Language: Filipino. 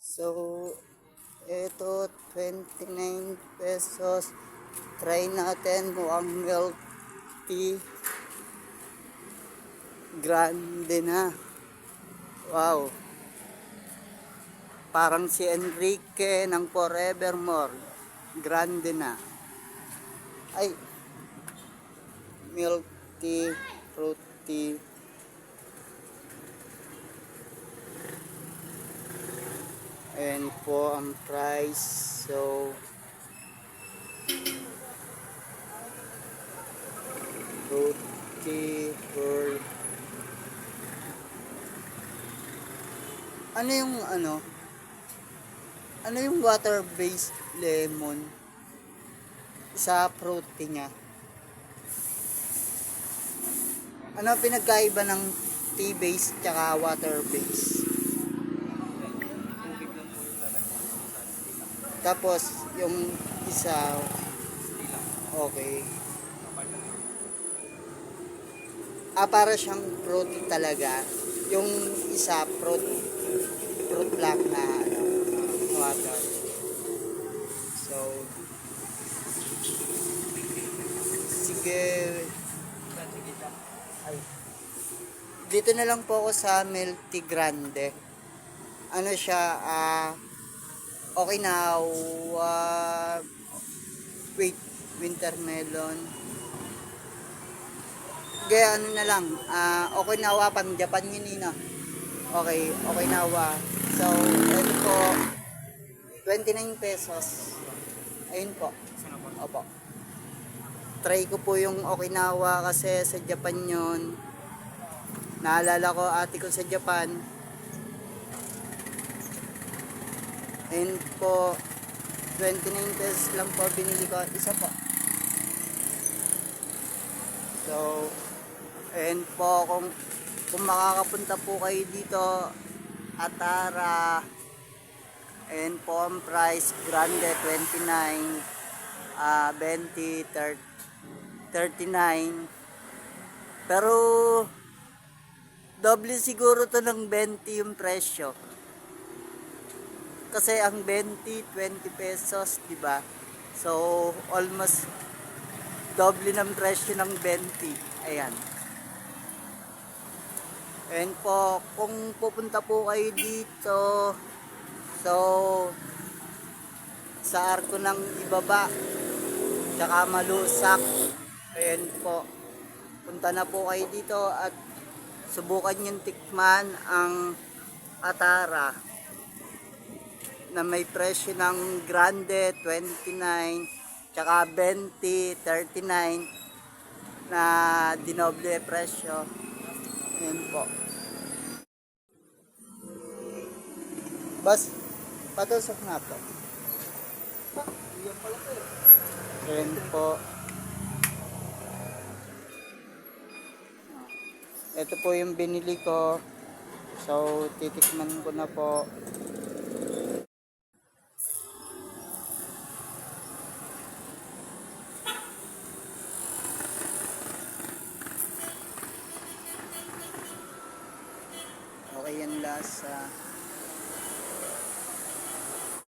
So, ito 29 pesos. Try natin mukhang milk tea. Grande na. Wow. Parang si Enrique ng Forevermore. Grande na. Ay, milk tea, fruit tea. Ayan po ang price. So, fruit tea for ano yung ano yung water-based lemon sa fruit tea niya? Ano pinagkaiba ng tea-based tsaka water-based? Tapos, yung isa, okay. Para siyang fruity talaga. Yung isa, fruit lang na water. So, sige. Ay. Dito na lang po ako sa milk tea grande. Ano siya, okay now, wait, winter melon. Kaya ano na lang, Okinawa pang Japan yun na. Okay, Okinawa. So, ito po, 29 pesos. Ayun po. Opo. Try ko po yung Okinawa kasi sa Japan yun. Naalala ko ate ko sa Japan. Ayun po, 29 pesos lang po binili ko. Isa po. So, ayun po, kung makakapunta po kayo dito, Atara, ayun po ang price, grande 29, 20, 39. Pero, doble siguro to ng 20 yung presyo. Kasi ang 20, 20 pesos, di ba? So, almost doble ng presyo ng 20. Ayan. And po, kung pupunta po kayo dito, so, sa Arco ng Ibaba, tsaka Malusak, ayan po, punta na po kayo dito at subukan yung tikman ang Atara na may presyo ng grande 29 tsaka 20, 39 na dinoble presyo. Ayan po. Bas, patusok na po. Ayan po. Ito po yung binili ko. So, titikman ko na po.